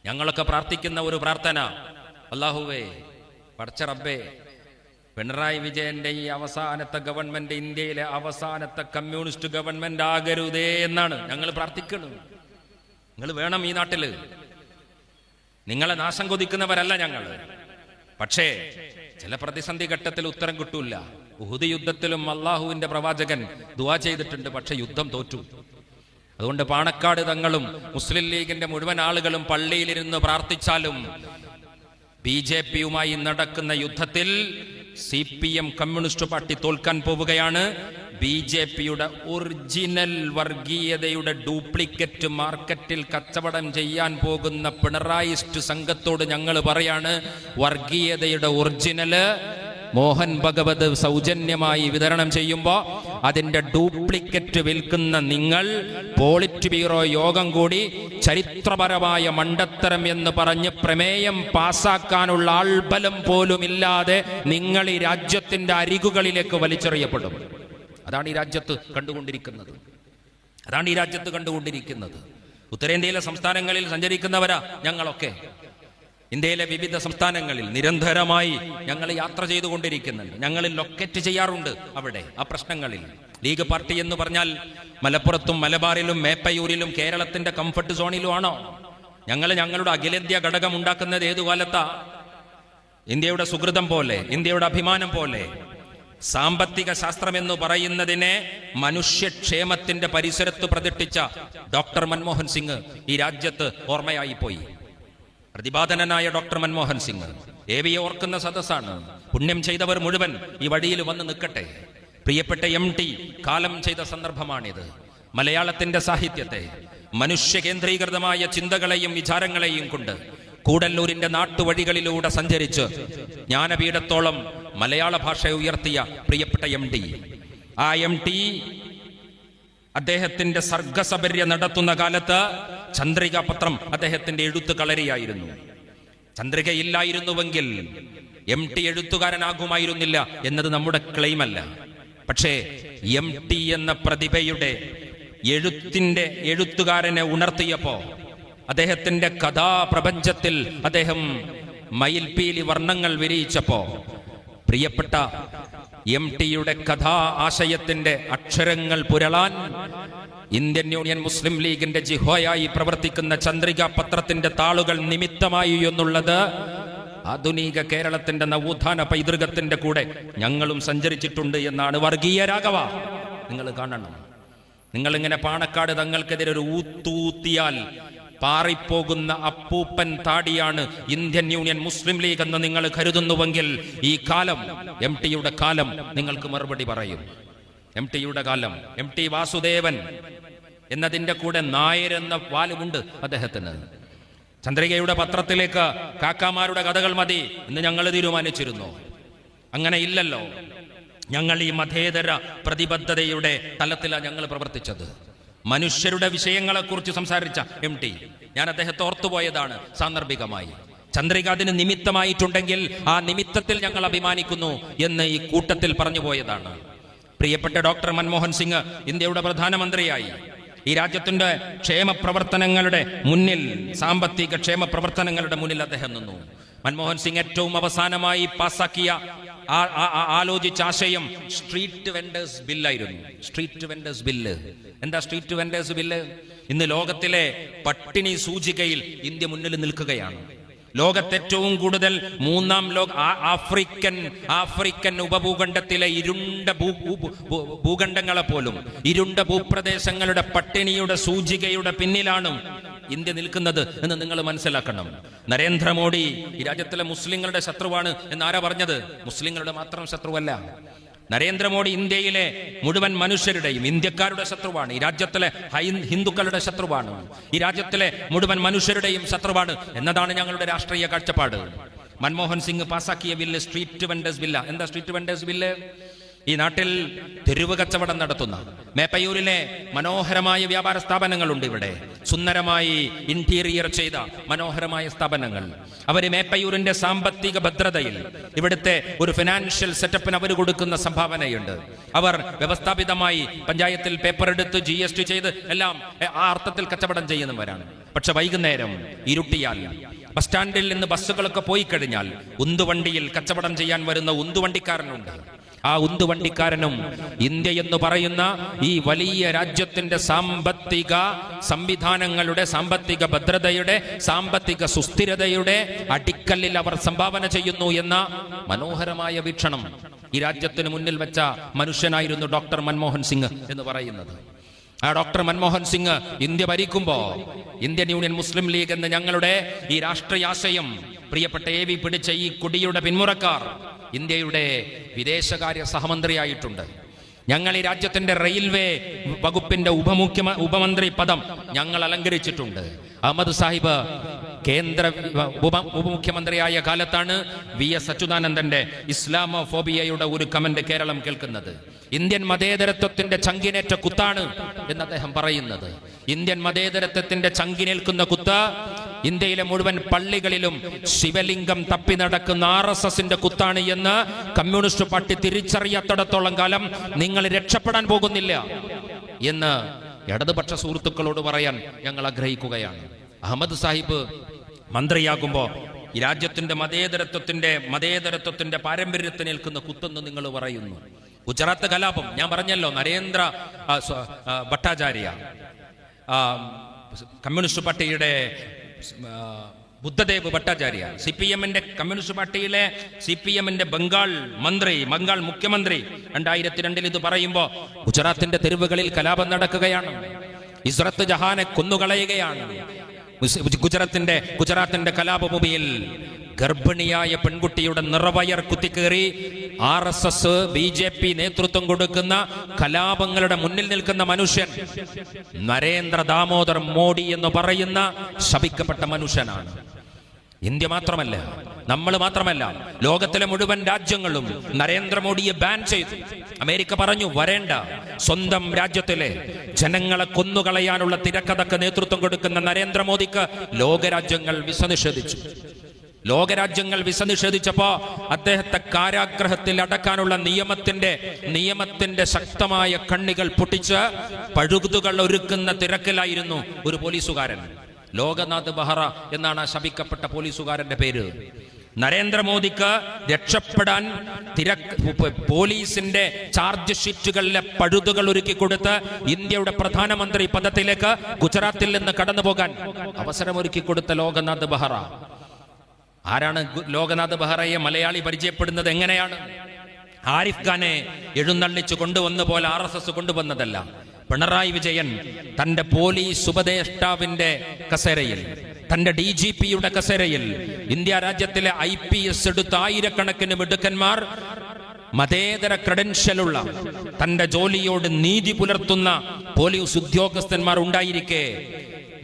ഞങ്ങളൊക്കെ പ്രാർത്ഥിക്കുന്ന ഒരു പ്രാർത്ഥന, അല്ലാഹുവേ പടച്ച റബ്ബേ, പിണറായി വിജയന്റെ ഈ അവസാനത്തെ ഗവൺമെന്റ് ഇന്ത്യയിലെ അവസാനത്തെ കമ്മ്യൂണിസ്റ്റ് ഗവൺമെന്റ് ആകരുതേ എന്നാണ് ഞങ്ങൾ പ്രാർത്ഥിക്കുന്നത്. നിങ്ങൾ വേണം ഈ നാട്ടില്, നിങ്ങളെ നാശം കൊതിക്കുന്നവരല്ല ഞങ്ങൾ. പക്ഷേ ചില പ്രതിസന്ധി ഘട്ടത്തിൽ ഉത്തരം കിട്ടൂല. ഉഹുദ് യുദ്ധത്തിലും അള്ളാഹുവിന്റെ പ്രവാചകൻ ദുആ ചെയ്തിട്ടുണ്ട്, പക്ഷെ യുദ്ധം തോറ്റു. അതുകൊണ്ട് പാണക്കാട് തങ്ങളും മുസ്ലിം ലീഗിന്റെ മുഴുവൻ ആളുകളും പള്ളിയിലിരുന്ന് പ്രാർത്ഥിച്ചാലും BJP-യുമായി നടക്കുന്ന യുദ്ധത്തിൽ CPM കമ്മ്യൂണിസ്റ്റ് പാർട്ടി തോൽക്കാൻ പോവുകയാണ്. BJP-യുടെ ഒറിജിനൽ വർഗീയതയുടെ ഡ്യൂപ്ലിക്കേറ്റ് മാർക്കറ്റിൽ കച്ചവടം ചെയ്യാൻ പോകുന്ന പിണറായിസ്റ്റ് സംഘത്തോട് ഞങ്ങൾ പറയാണ്, വർഗീയതയുടെ ഒറിജിനല് മോഹൻ ഭഗവത് സൗജന്യമായി വിതരണം ചെയ്യുമ്പോൾ അതിന്റെ ഡ്യൂപ്ലിക്കേറ്റ് വിൽക്കുന്ന നിങ്ങൾ പോളിറ്റ് ബ്യൂറോ യോഗം കൂടി ചരിത്രപരമായ മണ്ടത്തരം എന്ന് പറഞ്ഞ് പ്രമേയം പാസാക്കാനുള്ള ആൾബലം പോലും ഇല്ലാതെ നിങ്ങൾ ഈ രാജ്യത്തിന്റെ അരികുകളിലേക്ക് വലിച്ചെറിയപ്പെടും. അതാണ് ഈ രാജ്യത്ത് കണ്ടുകൊണ്ടിരിക്കുന്നത്. ഉത്തരേന്ത്യയിലെ സംസ്ഥാനങ്ങളിൽ സഞ്ചരിക്കുന്നവരാ ഞങ്ങളൊക്കെ. ഇന്ത്യയിലെ വിവിധ സംസ്ഥാനങ്ങളിൽ നിരന്തരമായി ഞങ്ങൾ യാത്ര ചെയ്തുകൊണ്ടിരിക്കുന്നുണ്ട്. ഞങ്ങൾ ലൊക്കേറ്റ് ചെയ്യാറുണ്ട് അവിടെ ആ പ്രശ്നങ്ങളിൽ. ലീഗ് പാർട്ടി എന്ന് പറഞ്ഞാൽ മലപ്പുറത്തും മലബാറിലും മേപ്പയൂരിലും കേരളത്തിന്റെ കംഫർട്ട് സോണിലും ആണോ? ഞങ്ങളുടെ അഖിലേന്ത്യാ ഘടകം ഉണ്ടാക്കുന്നത് ഏതു കാലത്താ? ഇന്ത്യയുടെ സുഹൃതം പോലെ, ഇന്ത്യയുടെ അഭിമാനം പോലെ. സാമ്പത്തിക ശാസ്ത്രം എന്ന് പറയുന്നതിനെ മനുഷ്യക്ഷേമത്തിന്റെ പരിസരത്ത് പ്രതിഷ്ഠിച്ച ഡോക്ടർ മൻമോഹൻ സിംഗ് ഈ രാജ്യത്ത് ഓർമ്മയായി പോയി. പ്രതിപാദനനായ ഡോക്ടർ മൻമോഹൻ സിംഗ് ഏവിയെ ഓർക്കുന്ന സദസ്സാണ്. പുണ്യം ചെയ്തവർ മുഴുവൻ ഈ വഴിയിൽ വന്ന് നിൽക്കട്ടെ. പ്രിയപ്പെട്ട MT കാലം ചെയ്ത സന്ദർഭമാണിത്. മലയാളത്തിന്റെ സാഹിത്യത്തെ മനുഷ്യ കേന്ദ്രീകൃതമായ ചിന്തകളെയും വിചാരങ്ങളെയും കൊണ്ട് കൂടല്ലൂരിന്റെ നാട്ടുവഴികളിലൂടെ സഞ്ചരിച്ച് ജ്ഞാനപീഠത്തോളം മലയാള ഭാഷ ഉയർത്തിയ പ്രിയപ്പെട്ട MT, ആ MT അദ്ദേഹത്തിന്റെ സർഗസബര്യ നടത്തുന്ന കാലത്ത് ചന്ദ്രിക പത്രം അദ്ദേഹത്തിന്റെ എഴുത്തു കളരിയായിരുന്നു. ചന്ദ്രികയില്ലായിരുന്നുവെങ്കിൽ MT എഴുത്തുകാരനാകുമായിരുന്നില്ല എന്നത് നമ്മുടെ ക്ലെയിമല്ല. പക്ഷേ MT എന്ന പ്രതിഭയുടെ എഴുത്തുകാരനെ ഉണർത്തിയപ്പോ, അദ്ദേഹത്തിന്റെ കഥാപ്രപഞ്ചത്തിൽ അദ്ദേഹം മയിൽപീലി വർണ്ണങ്ങൾ വിരിയിച്ചപ്പോ, പ്രിയപ്പെട്ട MT-യുടെ കഥാ ആശയത്തിന്റെ അക്ഷരങ്ങൾ പുരളാൻ ഇന്ത്യൻ യൂണിയൻ മുസ്ലിം ലീഗിന്റെ ജിഹോയായി പ്രവർത്തിക്കുന്ന ചന്ദ്രിക പത്രത്തിന്റെ താളുകൾ നിമിത്തമായി എന്നുള്ളത് ആധുനിക കേരളത്തിന്റെ നവോത്ഥാന പൈതൃകത്തിന്റെ കൂടെ ഞങ്ങളും സഞ്ചരിച്ചിട്ടുണ്ട് എന്നാണ്. വർഗീയ രാഘവ, നിങ്ങൾ കാണണം. നിങ്ങളിങ്ങനെ പാണക്കാട് തങ്ങൾക്കെതിരെ ഒരു ഊത്തൂത്തിയാൽ പാറിപ്പോകുന്ന അപ്പൂപ്പൻ താടിയാണ് ഇന്ത്യൻ യൂണിയൻ മുസ്ലിം ലീഗ് എന്ന് നിങ്ങൾ കരുതുന്നുവെങ്കിൽ ഈ കാലം, MT-യുടെ കാലം നിങ്ങൾക്ക് മറുപടി പറയും. MT-യുടെ കാലം, MT വാസുദേവൻ എന്നതിന്റെ കൂടെ നായർ എന്ന വാലുമുണ്ട് അദ്ദേഹത്തിന്. ചന്ദ്രികയുടെ പത്രത്തിലേക്ക് കാക്കാമാരുടെ കഥകൾ മതി എന്ന് ഞങ്ങൾ തീരുമാനിച്ചിരുന്നു. അങ്ങനെ ഇല്ലല്ലോ. ഞങ്ങൾ ഈ മതേതര പ്രതിബദ്ധതയുടെ തലത്തിലാണ് ഞങ്ങൾ പ്രവർത്തിച്ചത്. മനുഷ്യരുടെ വിഷയങ്ങളെക്കുറിച്ച് സംസാരിച്ച MT, ഞാൻ അദ്ദേഹത്തെ ഓർത്തുപോയതാണ് സാന്ദർഭികമായി. ചന്ദ്രിക അതിന് നിമിത്തമായിട്ടുണ്ടെങ്കിൽ ആ നിമിത്തത്തിൽ ഞങ്ങൾ അഭിമാനിക്കുന്നു എന്ന് ഈ കൂട്ടത്തിൽ പറഞ്ഞു പോയതാണ്. പ്രിയപ്പെട്ട ഡോക്ടർ മൻമോഹൻ സിംഗ് ഇന്ത്യയുടെ പ്രധാനമന്ത്രിയായി ഈ രാജ്യത്തിന്റെ ക്ഷേമ പ്രവർത്തനങ്ങളുടെ മുന്നിൽ, സാമ്പത്തിക ക്ഷേമ പ്രവർത്തനങ്ങളുടെ മുന്നിൽ അദ്ദേഹം നിന്നു. മൻമോഹൻ സിംഗ് ഏറ്റവും അവസാനമായി പാസാക്കിയ ആലോചിച്ച ആശയം സ്ട്രീറ്റ് വെൻഡേഴ്സ് ബില്ലായിരുന്നു. സ്ട്രീറ്റ് വെൻഡേഴ്സ് ബില്ല് എന്താ? സ്ട്രീറ്റ് വെൻഡേഴ്സ് ബില്ല് ഇന്ന് ലോകത്തിലെ പട്ടിണി സൂചികയിൽ ഇന്ത്യ മുന്നിൽ നിൽക്കുകയാണ്. ലോകത്തേറ്റവും കൂടുതൽ മൂന്നാം ആഫ്രിക്കൻ ഉപഭൂഖണ്ഡത്തിലെ ഇരുണ്ട ഭൂഖണ്ഡങ്ങളെ പോലും, ഇരുണ്ട ഭൂപ്രദേശങ്ങളുടെ പട്ടിണിയുടെ സൂചികയുടെ പിന്നിലാണ് ഇന്ത്യ നിൽക്കുന്നത് എന്ന് നിങ്ങൾ മനസ്സിലാക്കണം. നരേന്ദ്രമോദി ഈ രാജ്യത്തിലെ മുസ്ലിങ്ങളുടെ ശത്രുവാണ് എന്നാരാ പറഞ്ഞത്? മുസ്ലിങ്ങളുടെ മാത്രം ശത്രുവല്ല. നരേന്ദ്രമോദി ഇന്ത്യയിലെ മുഴുവൻ മനുഷ്യരുടെയും, ഇന്ത്യക്കാരുടെ ശത്രുവാണ്. ഈ രാജ്യത്തിലെ ഹിന്ദുക്കളുടെ ശത്രുവാണ്. ഈ രാജ്യത്തിലെ മുഴുവൻ മനുഷ്യരുടെയും ശത്രുവാണ് എന്നതാണ് ഞങ്ങളുടെ രാഷ്ട്രീയ കാഴ്ചപ്പാട്. മൻമോഹൻ സിംഗ് പാസാക്കിയ ബില്ല് സ്ട്രീറ്റ് വെൻഡേഴ്സ് ബില്ല. എന്താ സ്ട്രീറ്റ് വെൻഡേഴ്സ് ബില്ല്? ഈ നാട്ടിൽ തെരുവ് കച്ചവടം നടത്തുന്ന മേപ്പയൂരിലെ മനോഹരമായ വ്യാപാര സ്ഥാപനങ്ങളുണ്ട്. ഇവിടെ സുന്ദരമായി ഇന്റീരിയർ ചെയ്ത മനോഹരമായ സ്ഥാപനങ്ങൾ. അവര് മേപ്പയൂരിന്റെ സാമ്പത്തിക ഭദ്രതയിൽ, ഇവിടുത്തെ ഒരു ഫിനാൻഷ്യൽ സെറ്റപ്പിന് അവർ കൊടുക്കുന്ന സംഭാവനയുണ്ട്. അവർ വ്യവസ്ഥാപിതമായി പഞ്ചായത്തിൽ പേപ്പർ എടുത്ത് GST ചെയ്ത് എല്ലാം ആ അർത്ഥത്തിൽ കച്ചവടം ചെയ്യുന്നവരാണ്. പക്ഷെ വൈകുന്നേരം ഇരുട്ടിയാൽ ബസ് സ്റ്റാൻഡിൽ നിന്ന് ബസ്സുകളൊക്കെ പോയി കഴിഞ്ഞാൽ ഉന്തുവണ്ടിയിൽ കച്ചവടം ചെയ്യാൻ വരുന്ന ഉന്തുവണ്ടിക്കാരനുണ്ട്. ആ ഉന്തുവണ്ടിക്കാരനും ഇന്ത്യ എന്ന് പറയുന്ന ഈ വലിയ രാജ്യത്തിന്റെ സാമ്പത്തിക സംവിധാനങ്ങളുടെ, സാമ്പത്തിക ഭദ്രതയുടെ, സാമ്പത്തിക സുസ്ഥിരതയുടെ അടിക്കല്ലിൽ അവർ സംഭാവന ചെയ്യുന്നു എന്ന മനോഹരമായ വീക്ഷണം ഈ രാജ്യത്തിന് മുന്നിൽ വെച്ച മനുഷ്യനായിരുന്നു ഡോക്ടർ മൻമോഹൻ സിംഗ് എന്ന് പറയുന്നത്. ആ ഡോക്ടർ മൻമോഹൻ സിംഗ് ഇന്ത്യ ഭരിക്കുമ്പോ ഇന്ത്യൻ യൂണിയൻ മുസ്ലിം ലീഗ് എന്ന ഞങ്ങളുടെ ഈ രാഷ്ട്രീയാശയം പ്രിയപ്പെട്ട AV പിടിച്ച ഈ കൊടിയുടെ പിന്മുറക്കാർ ഇന്ത്യയുടെ വിദേശകാര്യ സഹമന്ത്രിയായിട്ടുണ്ട്. ഞങ്ങൾ ഈ രാജ്യത്തിന്റെ റെയിൽവേ വകുപ്പിന്റെ ഉപമന്ത്രി പദം ഞങ്ങൾ അലങ്കരിച്ചിട്ടുണ്ട്. അഹമ്മദ് സാഹിബ് കേന്ദ്ര ഉപമുഖ്യമന്ത്രിയായ കാലത്താണ് VS അച്യുതാനന്ദന്റെ ഇസ്ലാമോഫോബിയയുടെ ഒരു കമന്റ് കേരളം കേൾക്കുന്നത്. ഇന്ത്യൻ മതേതരത്വത്തിന്റെ ചങ്കിനേറ്റ കുത്താണ് എന്ന് അദ്ദേഹം പറയുന്നത്. ഇന്ത്യൻ മതേതരത്വത്തിന്റെ ചങ്കിനേൽക്കുന്ന കുത്ത് ഇന്ത്യയിലെ മുഴുവൻ പള്ളികളിലും ശിവലിംഗം തപ്പി നടക്കുന്ന RSSന്റെ കുത്താണ് എന്ന് കമ്മ്യൂണിസ്റ്റ് പാർട്ടി തിരിച്ചറിയാത്തിടത്തോളം കാലം നിങ്ങൾ രക്ഷപ്പെടാൻ പോകുന്നില്ല എന്ന് ഇടതുപക്ഷ സുഹൃത്തുക്കളോട് പറയാൻ ഞങ്ങൾ ആഗ്രഹിക്കുകയാണ്. അഹമ്മദ് സാഹിബ് മന്ത്രിയാകുമ്പോ ഈ രാജ്യത്തിന്റെ മതേതരത്വത്തിന്റെ പാരമ്പര്യത്തിന് ഏൽക്കുന്ന കുത്തെന്ന് നിങ്ങൾ പറയുന്നു. ഗുജറാത്ത് കലാപം ഞാൻ പറഞ്ഞല്ലോ, നരേന്ദ്ര ഭട്ടാചാര്യ കമ്മ്യൂണിസ്റ്റ് പാർട്ടിയുടെ ബുദ്ധദേവ് ഭട്ടാചാര്യ CPMന്റെ കമ്മ്യൂണിസ്റ്റ് പാർട്ടിയിലെ CPMന്റെ ബംഗാൾ മുഖ്യമന്ത്രി 2002 ഇത് പറയുമ്പോ ഗുജറാത്തിന്റെ തെരുവുകളിൽ കലാപം നടക്കുകയാണ്. ഇസ്രത്ത് ജഹാനെ കൊന്നുകളയുകയാണ്. ഗുജറാത്തിന്റെ കലാപഭൂമിയിൽ ഗർഭിണിയായ പെൺകുട്ടിയുടെ നിറവയർ കുത്തിക്കേറി RSS BJP നേതൃത്വം കൊടുക്കുന്ന കലാപങ്ങളുടെ മുന്നിൽ നിൽക്കുന്ന മനുഷ്യൻ നരേന്ദ്ര ദാമോദർ മോഡി എന്ന് പറയുന്ന ശപിക്കപ്പെട്ട മനുഷ്യനാണ്. ഇന്ത്യ മാത്രമല്ല, നമ്മൾ മാത്രമല്ല, ലോകത്തിലെ മുഴുവൻ രാജ്യങ്ങളും നരേന്ദ്രമോദിയെ ബാൻ ചെയ്തു. അമേരിക്ക പറഞ്ഞു വരേണ്ട. സ്വന്തം രാജ്യത്തിലെ ജനങ്ങളെ കൊന്നുകളയാനുള്ള തിരക്കഥക്ക് നേതൃത്വം കൊടുക്കുന്ന നരേന്ദ്രമോദിക്ക് ലോകരാജ്യങ്ങൾ വിസ നിഷേധിച്ചപ്പോ അദ്ദേഹത്തെ കാരാഗ്രഹത്തിൽ അടക്കാനുള്ള നിയമത്തിന്റെ ശക്തമായ കണ്ണികൾ പൊട്ടിച്ച് പഴുതുകൾ ഒരുക്കുന്ന തിരക്കിലായിരുന്നു ഒരു പോലീസുകാരൻ. ലോകനാഥ് ബെഹ്റ എന്നാണ് ആ ശപിക്കപ്പെട്ട പോലീസുകാരന്റെ പേര്. നരേന്ദ്രമോദിക്ക് രക്ഷപ്പെടാൻ പോലീസിന്റെ ചാർജ് ഷീറ്റുകളിലെ പഴുതുകൾ ഒരുക്കി കൊടുത്ത് ഇന്ത്യയുടെ പ്രധാനമന്ത്രി പദത്തിലേക്ക് ഗുജറാത്തിൽ നിന്ന് കടന്നുപോകാൻ അവസരമൊരുക്കി കൊടുത്ത ലോകനാഥ് ബെഹ്റ. ആരാണ് ലോകനാഥ് ബെഹ്റയെ മലയാളി പരിചയപ്പെടുന്നത്? എങ്ങനെയാണ്? ആരിഫ് ഖാനെ എഴുന്നള്ളിച്ചു കൊണ്ടുവന്ന പോലെ RSS കൊണ്ടുവന്നതല്ല. പിണറായി വിജയൻ തന്റെ പോലീസ് ഉപദേഷ്ടാവിന്റെ കസേരയിൽ, തന്റെ DGPയുടെ കസേരയിൽ ഇന്ത്യ രാജ്യത്തിലെ IPS എടുത്ത ആയിരക്കണക്കിന് മിടുക്കന്മാർ, മതേതര ക്രെഡൻഷ്യലുള്ള തന്റെ ജോലിയോട് നീതി പുലർത്തുന്ന പോലീസ് ഉദ്യോഗസ്ഥന്മാർ ഉണ്ടായിരിക്കെ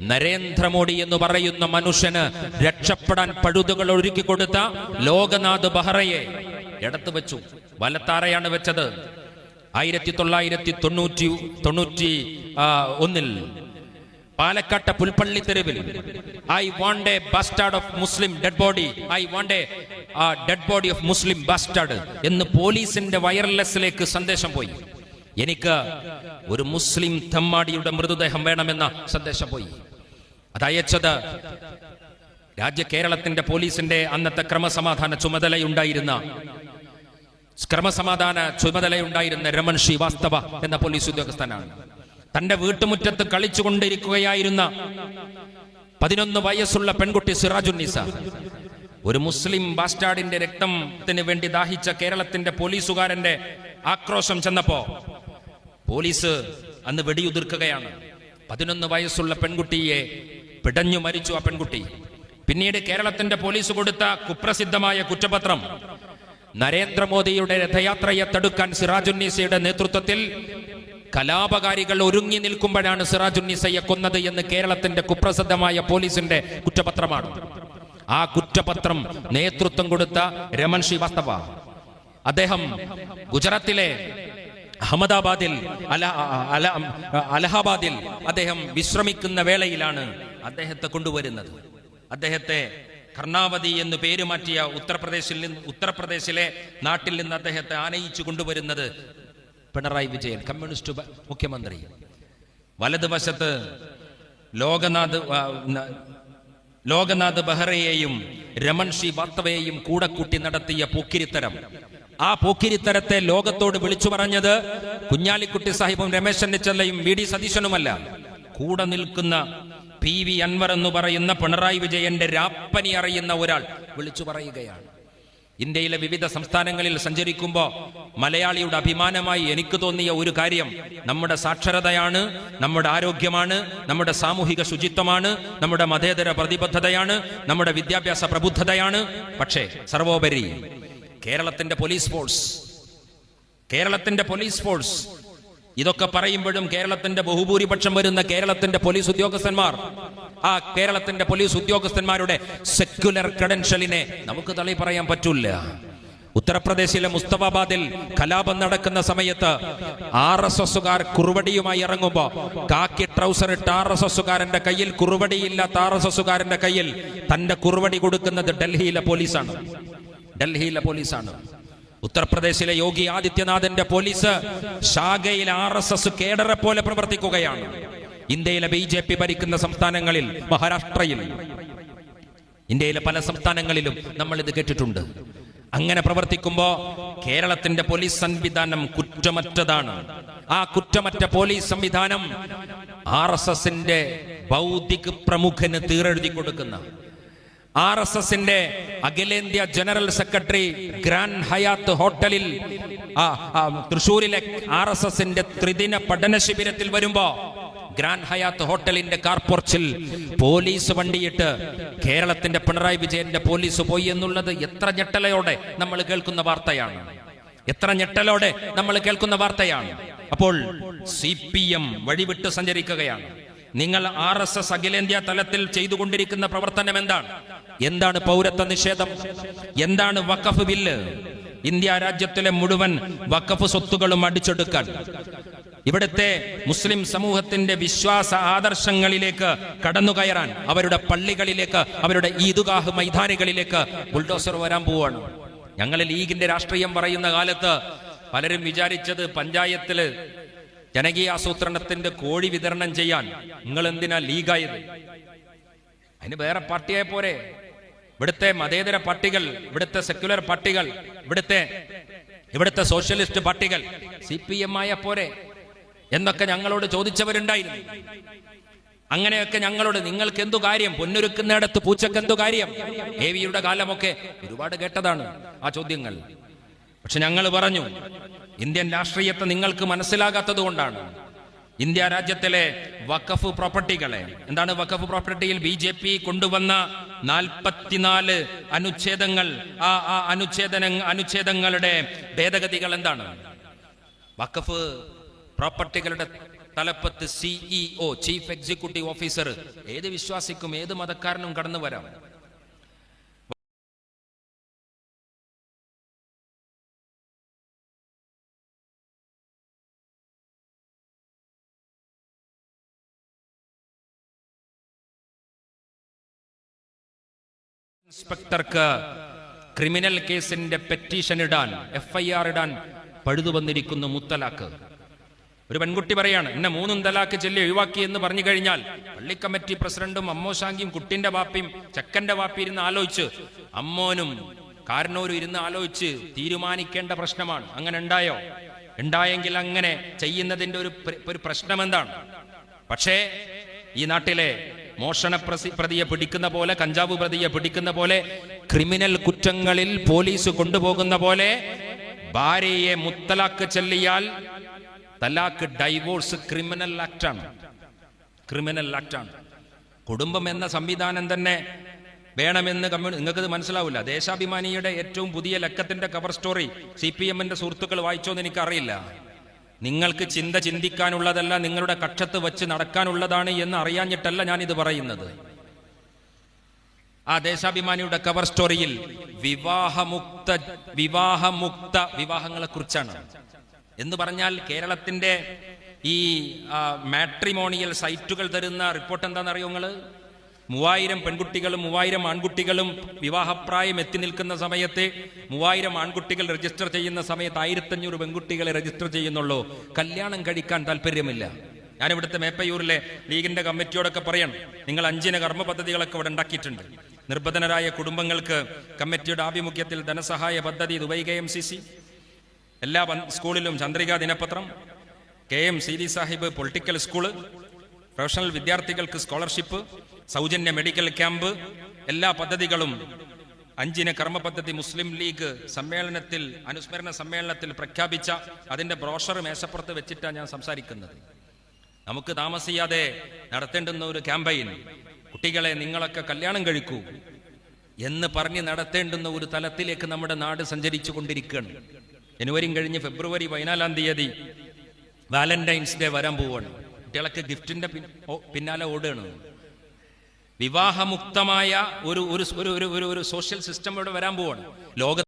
നരേന്ദ്രമോദി എന്ന് പറയുന്ന മനുഷ്യന് രക്ഷപ്പെടാൻ പഴുതുകൾ ഒരുക്കി കൊടുത്ത ലോകനാഥ് ബെഹ്റയെ ഇടത്ത് വെച്ചു. വലത്താറയാണ് വെച്ചത്. 1991 പാലക്കാട്ടെ പുൽപ്പള്ളി തെരുവിൽ I want A bastard of Muslim dead body, I want A dead body of Muslim bastard എന്ന് പോലീസിന്റെ വയർലെസ്സിലേക്ക് സന്ദേശം പോയി. എനിക്ക് ഒരു മുസ്ലിം തെമ്മാടിയുടെ മൃതദേഹം വേണമെന്ന സന്ദേശം പോയി. അതയച്ചത് കേരളത്തിന്റെ പോലീസിന്റെ അന്നത്തെ ക്രമസമാധാന ചുമതലയുണ്ടായിരുന്ന രമൺ ശ്രീവാസ്തവ എന്ന പോലീസ് ഉദ്യോഗസ്ഥനാണ്. തന്റെ വീട്ടുമുറ്റത്ത് കളിച്ചുകൊണ്ടിരിക്കുകയായിരുന്ന 11 വയസ്സുള്ള പെൺകുട്ടി സിറാജുന്നീസ, ഒരു മുസ്ലിം ബാസ്റ്റാർഡിന്റെ രക്തത്തിന് വേണ്ടി ദാഹിച്ച കേരളത്തിന്റെ പോലീസുകാരന്റെ ആക്രോശം ചെന്നപ്പോ പോലീസ് അന്ന് വെടിയുതിർക്കുകയാണ്. 11 വയസ്സുള്ള പെൺകുട്ടിയെ പിടഞ്ഞു മരിച്ചു ആ പെൺകുട്ടി. പിന്നീട് കേരളത്തിന്റെ പോലീസ് കൊടുത്ത കുപ്രസിദ്ധമായ കുറ്റപത്രം നരേന്ദ്രമോദിയുടെ രഥയാത്രയെ തടുക്കാൻ സിറാജുന്നീസയുടെ നേതൃത്വത്തിൽ കലാപകാരികൾ ഒരുങ്ങി നിൽക്കുമ്പോഴാണ് സിറാജുന്നീസയെ കൊന്നത് എന്ന് കേരളത്തിന്റെ കുപ്രസിദ്ധമായ പോലീസിന്റെ കുറ്റപത്രമാണ്. ആ കുറ്റപത്രം നേതൃത്വം കൊടുത്ത രമൺ ശ്രീവാസ്തവ അദ്ദേഹം ഗുജറാത്തിലെ അഹമ്മദാബാദിൽ അലഹാബാദിൽ അദ്ദേഹം വിശ്രമിക്കുന്ന വേളയിലാണ് അദ്ദേഹത്തെ കൊണ്ടുവരുന്നത്. അദ്ദേഹത്തെ കർണാവതി എന്ന് പേര് മാറ്റിയ ഉത്തർപ്രദേശിലെ നാട്ടിൽ നിന്ന് അദ്ദേഹത്തെ ആനയിച്ചു കൊണ്ടുവരുന്നത് പിണറായി വിജയൻ, കമ്മ്യൂണിസ്റ്റ് മുഖ്യമന്ത്രി. വലതുവശത്ത് ലോകനാഥ് ബെഹ്റയെയും രമൺ ശ്രീവാസ്തവയെയും കൂടെ കൂട്ടി നടത്തിയ പോക്കിരിത്തരം. ആ പോക്കിരിത്തരത്തെ ലോകത്തോട് വിളിച്ചു പറഞ്ഞത് കുഞ്ഞാലിക്കുട്ടി സാഹിബും രമേശ് ചെന്നിത്തലയും വി ഡി സതീശനുമല്ല, കൂടെ നിൽക്കുന്ന PV അൻവർ എന്ന് പറയുന്ന പിണറായി വിജയന്റെ രാപ്പനി അറിയുന്ന ഒരാൾ വിളിച്ചു പറയുകയാണ്. ഇന്ത്യയിലെ വിവിധ സംസ്ഥാനങ്ങളിൽ സഞ്ചരിക്കുമ്പോൾ മലയാളിയുടെ അഭിമാനമായി എനിക്ക് തോന്നിയ ഒരു കാര്യം നമ്മുടെ സാക്ഷരതയാണ്, നമ്മുടെ ആരോഗ്യമാണ്, നമ്മുടെ സാമൂഹിക ശുചിത്വമാണ്, നമ്മുടെ മതേതര പ്രതിബദ്ധതയാണ്, നമ്മുടെ വിദ്യാഭ്യാസ പ്രബുദ്ധതയാണ്. പക്ഷേ സർവോപരി കേരളത്തിന്റെ പോലീസ് ഫോഴ്സ് ഇതൊക്കെ പറയുമ്പോഴും കേരളത്തിന്റെ ബഹുഭൂരിപക്ഷം വരുന്ന കേരളത്തിന്റെ പോലീസ് ഉദ്യോഗസ്ഥന്മാർ, ആ കേരളത്തിന്റെ പോലീസ് ഉദ്യോഗസ്ഥന്മാരുടെ സെക്യുലർ ക്രെഡൻഷ്യലിനെ നമുക്ക് തള്ളി പറയാൻ പറ്റില്ല. ഉത്തർപ്രദേശിലെ മുസ്തഫാബാദിൽ കലാപം നടക്കുന്ന സമയത്ത് RSSകാർ കുറുവടിയുമായി ഇറങ്ങുമ്പോ കാക്കി ട്രൗസർ ഇട്ട RSSകാരന്റെ കയ്യിൽ കുറുവടിയില്ലാത്ത RSSകാരന്റെ കയ്യിൽ തന്റെ കുറുവടി കൊടുക്കുന്നത് ഡൽഹിയിലെ പോലീസാണ്. ഉത്തർപ്രദേശിലെ യോഗി ആദിത്യനാഥിന്റെ പോലീസ് ശാഖയിൽ RSS കേഡറെ പോലെ പ്രവർത്തിക്കുകയാണ്. ഇന്ത്യയിലെ BJP ഭരിക്കുന്ന സംസ്ഥാനങ്ങളിൽ, മഹാരാഷ്ട്രയിൽ, ഇന്ത്യയിലെ പല സംസ്ഥാനങ്ങളിലും നമ്മൾ ഇത് കേട്ടിട്ടുണ്ട്. അങ്ങനെ പ്രവർത്തിക്കുമ്പോ കേരളത്തിന്റെ പോലീസ് സംവിധാനം കുറ്റമറ്റതാണ്. ആ കുറ്റമറ്റ പോലീസ് സംവിധാനം RSSന്റെ ബൗദ്ധിക പ്രമുഖന് തീരെഴുതി കൊടുക്കുന്ന, RSSന്റെ അഖിലേന്ത്യാ ജനറൽ സെക്രട്ടറി ഗ്രാൻഡ് ഹയാത്ത് ഹോട്ടലിൽ തൃശൂരിലെ RSSന്റെ ത്രിദിന പഠന ശിബിരത്തിൽ വരുമ്പോ ഗ്രാൻഡ് ഹയാത്ത് ഹോട്ടലിന്റെ കാർപോർച്ചിൽ പോലീസ് വണ്ടിയിട്ട് കേരളത്തിന്റെ പിണറായി വിജയന്റെ പോലീസ് പോയി എന്നുള്ളത് എത്ര ഞെട്ടലോടെ നമ്മൾ കേൾക്കുന്ന വാർത്തയാണ്. അപ്പോൾ CPM വഴിവിട്ട് സഞ്ചരിക്കുകയാണ്. നിങ്ങൾ RSS അഖിലേന്ത്യാ തലത്തിൽ ചെയ്തുകൊണ്ടിരിക്കുന്ന പ്രവർത്തനം എന്താണ് പൗരത്വ നിഷേധം? എന്താണ് വഖഫ് ബില്ല്? ഇന്ത്യ രാജ്യത്തിലെ മുഴുവൻ വഖഫ് സ്വത്തുകളും അടിച്ചെടുക്കാൻ, ഇവിടുത്തെ മുസ്ലിം സമൂഹത്തിന്റെ വിശ്വാസ ആദർശങ്ങളിലേക്ക് കടന്നുകയറാൻ, അവരുടെ പള്ളികളിലേക്ക്, അവരുടെ ഈദ്ഗാഹ് മൈതാനികളിലേക്ക് ബുൾഡോസർ വരാൻ പോവാണ്. ഞങ്ങൾ ലീഗിന്റെ രാഷ്ട്രീയം പറയുന്ന കാലത്ത് പലരും വിചാരിച്ചത് പഞ്ചായത്തില് ജനകീയാസൂത്രണത്തിന്റെ കോഴി വിതരണം ചെയ്യാൻ നിങ്ങൾ എന്തിനാ ലീഗായത്? അതിന് വേറെ പാർട്ടിയായ പോരെ? ഇവിടുത്തെ മതേതര പാർട്ടികൾ, ഇവിടുത്തെ സെക്യുലർ പാർട്ടികൾ, ഇവിടുത്തെ സോഷ്യലിസ്റ്റ് പാർട്ടികൾ CPM ആയ പോരെ എന്നൊക്കെ ഞങ്ങളോട് ചോദിച്ചവരുണ്ടായിരുന്നു. അങ്ങനെയൊക്കെ ഞങ്ങളോട് നിങ്ങൾക്ക് എന്തു കാര്യം, പൊന്നൊരുക്കുന്നിടത്ത് പൂച്ചക്ക് എന്തു കാര്യം, AVയുടെ കാലമൊക്കെ ഒരുപാട് കേട്ടതാണ് ആ ചോദ്യങ്ങൾ. പക്ഷെ ഞങ്ങൾ പറഞ്ഞു, ഇന്ത്യൻ രാഷ്ട്രീയത്തെ നിങ്ങൾക്ക് മനസ്സിലാകാത്തത് കൊണ്ടാണ്. ഇന്ത്യ രാജ്യത്തിലെ വഖഫ് പ്രോപ്പർട്ടികളെ, എന്താണ് വഖഫ് പ്രോപ്പർട്ടിയിൽ BJP കൊണ്ടുവന്ന 44 അനുച്ഛേദങ്ങൾ, ആ അനുച്ഛേദങ്ങളുടെ ഭേദഗതികൾ എന്താണ്? വഖഫ് പ്രോപ്പർട്ടികളുടെ തലപ്പത്ത് CEO, ചീഫ് എക്സിക്യൂട്ടീവ് ഓഫീസർ, ഏത് വിശ്വാസിക്കും ഏത് മതക്കാരനും കടന്നു വരാം. ഇൻസ്പെക്ടർക്ക് ക്രിമിനൽ കേസിന്റെ പെറ്റീഷൻ ഇടാൻ, FIR ഇടാൻ പഴുതു വന്നിരിക്കുന്നു മുത്തലാഖ്. ഒരു പെൺകുട്ടി പറയാണ്, എന്നെ 3 തലാഖ് ചൊല്ലി ഒഴിവാക്കി എന്ന് പറഞ്ഞു കഴിഞ്ഞാൽ പള്ളി കമ്മിറ്റി പ്രസിഡന്റും അമ്മോശാങ്കിയും കുട്ടിന്റെ വാപ്പിയും ചെക്കന്റെ വാപ്പി ഇരുന്ന് ആലോചിച്ച്, അമ്മോനും കാരണവരും ഇരുന്ന് ആലോചിച്ച് തീരുമാനിക്കേണ്ട പ്രശ്നമാണ്. അങ്ങനെ ഉണ്ടായെങ്കിൽ അങ്ങനെ ചെയ്യുന്നതിന്റെ ഒരു പ്രശ്നം എന്താണ്? പക്ഷേ ഈ നാട്ടിലെ മോഷണ പ്രതിയെ പിടിക്കുന്ന പോലെ, കഞ്ചാവ് പ്രതിയെ പിടിക്കുന്ന പോലെ, ക്രിമിനൽ കുറ്റങ്ങളിൽ പോലീസ് കൊണ്ടുപോകുന്ന പോലെ ഭാര്യയെ മുത്തലാഖ് ചൊല്ലിയാൽ തലാഖ്, ഡൈവോഴ്സ് ക്രിമിനൽ ആക്ടാണ്. കുടുംബം എന്ന സംവിധാനം തന്നെ വേണമെന്ന് നിങ്ങൾക്ക് മനസ്സിലാവില്ല. ദേശാഭിമാനിയുടെ ഏറ്റവും പുതിയ ലക്കത്തിന്റെ കവർ സ്റ്റോറി CPMന്റെ സുഹൃത്തുക്കൾ വായിച്ചോന്ന് എനിക്കറിയില്ല. നിങ്ങൾക്ക് ചിന്തിക്കാനുള്ളതല്ല, നിങ്ങളുടെ കക്ഷത്ത് വെച്ച് നടക്കാനുള്ളതാണ് എന്ന് അറിയാഞ്ഞിട്ടല്ല ഞാനിത് പറയുന്നത്. ആ ദേശാഭിമാനിയുടെ കവർ സ്റ്റോറിയിൽ വിവാഹമുക്ത വിവാഹങ്ങളെ കുറിച്ചാണ്. എന്ന് പറഞ്ഞാൽ കേരളത്തിന്റെ ഈ മാട്രിമോണിയൽ സൈറ്റുകൾ തരുന്ന റിപ്പോർട്ട് എന്താണെന്നറിയോ നിങ്ങള്? 3000 പെൺകുട്ടികളും 3000 ആൺകുട്ടികളും വിവാഹപ്രായം എത്തി നിൽക്കുന്ന സമയത്ത് 3000 ആൺകുട്ടികൾ രജിസ്റ്റർ ചെയ്യുന്ന സമയത്ത് 1500 പെൺകുട്ടികളെ രജിസ്റ്റർ ചെയ്യുന്നുള്ളൂ. കല്യാണം കഴിക്കാൻ താല്പര്യമില്ല. ഞാനിവിടുത്തെ മേപ്പയൂരിലെ ലീഗിന്റെ കമ്മിറ്റിയോടൊക്കെ പറയണം, നിങ്ങൾ 5 കർമ്മ പദ്ധതികളൊക്കെ ഇവിടെ ഉണ്ടാക്കിയിട്ടുണ്ട്. നിർബന്ധനരായ കുടുംബങ്ങൾക്ക് കമ്മിറ്റിയുടെ ആഭിമുഖ്യത്തിൽ ധനസഹായ പദ്ധതി, ദുബൈ KMCC, എല്ലാ സ്കൂളിലും ചന്ദ്രിക ദിനപത്രം, KM Seethi Sahib political school, professional വിദ്യാർത്ഥികൾക്ക് സ്കോളർഷിപ്പ്, സൗജന്യ മെഡിക്കൽ ക്യാമ്പ്, എല്ലാ പദ്ധതികളും 5 കർമ്മ പദ്ധതി മുസ്ലിം ലീഗ് സമ്മേളനത്തിൽ, അനുസ്മരണ സമ്മേളനത്തിൽ പ്രഖ്യാപിച്ച അതിന്റെ ബ്രോഷർ മേശപ്പുറത്ത് വെച്ചിട്ടാണ് ഞാൻ സംസാരിക്കുന്നത്. നമുക്ക് താമസിയാതെ നടത്തേണ്ടുന്ന ഒരു ക്യാമ്പയിൻ, കുട്ടികളെ നിങ്ങളൊക്കെ കല്യാണം കഴിക്കൂ എന്ന് പറഞ്ഞ് നടത്തേണ്ടുന്ന ഒരു തലത്തിലേക്ക് നമ്മുടെ നാട് സഞ്ചരിച്ചു കൊണ്ടിരിക്കുകയാണ്. ജനുവരി കഴിഞ്ഞ് ഫെബ്രുവരി 14-ാം തീയതി വാലന്റൈൻസ് ഡേ വരാൻ പോവുകയാണ്. കുട്ടികളൊക്കെ ഗിഫ്റ്റിന്റെ പിന്നാലെ ഓടുകയാണ്. വിവാഹമുക്തമായ ഒരു സോഷ്യൽ സിസ്റ്റം ഇവിടെ വരാൻ പോവാണ്.